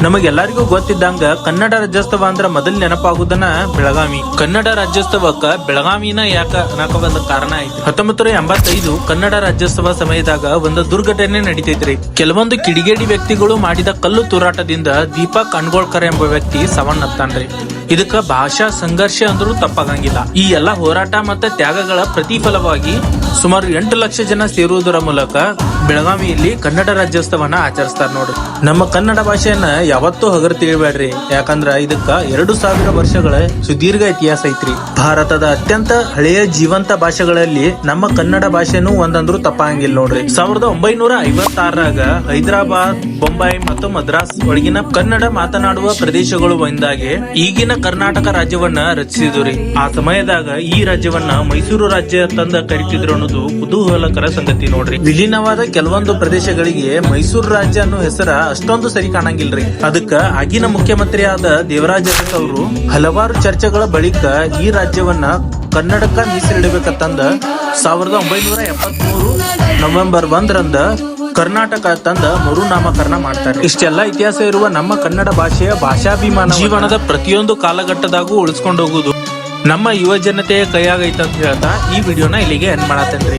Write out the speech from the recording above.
ನಮಗೆಲ್ಲರಿಗೂ ಗೊತ್ತಿದ್ದಂಗ ಕನ್ನಡ ರಾಜ್ಯೋತ್ಸವ ಅಂದ್ರ ಮೊದಲ್ ನೆನಪಾಗುದನ್ನ ಬೆಳಗಾವಿ. ಕನ್ನಡ ರಾಜ್ಯೋತ್ಸವಕ್ಕ ಬೆಳಗಾವಿನ ಯಾಕ ಅನ್ನಕ ಒಂದ್ ಕಾರಣ ಐತಿ. 1985 ಕನ್ನಡ ರಾಜ್ಯೋತ್ಸವ ಸಮಯದಾಗ ಒಂದು ದುರ್ಘಟನೆ ನಡೀತೈತ್ರಿ. ಕೆಲವೊಂದು ಕಿಡಿಗೇಡಿ ವ್ಯಕ್ತಿಗಳು ಮಾಡಿದ ಕಲ್ಲು ತೂರಾಟದಿಂದ ದೀಪಕ್ ಅನ್ಗೋಳ್ಕರ್ ಎಂಬ ವ್ಯಕ್ತಿ ಸಾವನ್ನಪ್ತಾನ್ರಿ. ಇದಕ್ಕ ಭಾಷಾ ಸಂಘರ್ಷ ಅಂದ್ರೂ ತಪ್ಪಾಗಂಗಿಲ್ಲ. ಈ ಎಲ್ಲಾ ಹೋರಾಟ ಮತ್ತೆ ತ್ಯಾಗಗಳ ಪ್ರತಿಫಲವಾಗಿ ಸುಮಾರು 8 ಲಕ್ಷ ಜನ ಸೇರುವುದರ ಮೂಲಕ ಬೆಳಗಾವಿಯಲ್ಲಿ ಕನ್ನಡ ರಾಜ್ಯೋತ್ಸವನ ಆಚರಿಸ್ತಾರ ನೋಡ್ರಿ. ನಮ್ಮ ಕನ್ನಡ ಭಾಷೆಯನ್ನ ಯಾವತ್ತೂ ಹಗರ್ ತಿಳಿಬೇಡ್ರಿ, ಯಾಕಂದ್ರ ಇದಕ್ಕ 2000 ವರ್ಷಗಳ ಸುದೀರ್ಘ ಇತಿಹಾಸ ಐತ್ರಿ. ಭಾರತದ ಅತ್ಯಂತ ಹಳೆಯ ಜೀವಂತ ಭಾಷೆಗಳಲ್ಲಿ ನಮ್ಮ ಕನ್ನಡ ಭಾಷೆನೂ ಒಂದಂದ್ರೂ ತಪ್ಪಾಗಂಗಿಲ್ಲ ನೋಡ್ರಿ. 1956ರಾಗ ಹೈದರಾಬಾದ್, ಬೊಂಬಾಯಿ ಮತ್ತು ಮದ್ರಾಸ್ ಒಳಗಿನ ಕನ್ನಡ ಮಾತನಾಡುವ ಪ್ರದೇಶಗಳು ಒಂದಾಗಿ ಈಗಿನ ಕರ್ನಾಟಕ ರಾಜ್ಯವನ್ನ ರಚಿಸಿದ್ರಿ. ಆ ಸಮಯದಾಗ ಈ ರಾಜ್ಯವನ್ನ ಮೈಸೂರು ರಾಜ್ಯ ತಂದ ಕರಿತಿದ್ರು ಅನ್ನೋದು ಕುತೂಹಲಕರ ಸಂಗತಿ ನೋಡ್ರಿ. ವಿಲೀನವಾದ ಕೆಲವೊಂದು ಪ್ರದೇಶಗಳಿಗೆ ಮೈಸೂರು ರಾಜ್ಯ ಅನ್ನೋ ಹೆಸರ ಅಷ್ಟೊಂದು ಸರಿ ಕಾಣಂಗಿಲ್ರಿ. ಅದಕ್ಕ ಆಗಿನ ಮುಖ್ಯಮಂತ್ರಿ ಆದ ದೇವರಾಜ ಅರಸ್ ಅವರು ಹಲವಾರು ಚರ್ಚೆಗಳ ಬಳಿಕ ಈ ರಾಜ್ಯವನ್ನ ಕನ್ನಡಕ್ಕ ಮೀಸಲಿಡಬೇಕಂತಂದ 1973 ನವೆಂಬರ್ 1ರಂದ ಕರ್ನಾಟಕ ತಂದ ಮರುನಾಮಕರಣ ಮಾಡ್ತಾರೆ. ಇಷ್ಟೆಲ್ಲಾ ಇತಿಹಾಸ ಇರುವ ನಮ್ಮ ಕನ್ನಡ ಭಾಷೆಯ ಭಾಷಾಭಿಮಾನ ಜೀವನದ ಪ್ರತಿಯೊಂದು ಕಾಲಘಟ್ಟದಾಗೂ ಉಳಿಸ್ಕೊಂಡು ಹೋಗುದು ನಮ್ಮ ಯುವ ಜನತೆಯ ಕೈಯಾಗೈತೆ ಅಂತ ಹೇಳ್ತಾ ಈ ವಿಡಿಯೋನ ಇಲ್ಲಿಗೆ ಎಂಡ್ ಮಾಡತ್ತೇನ್ರಿ.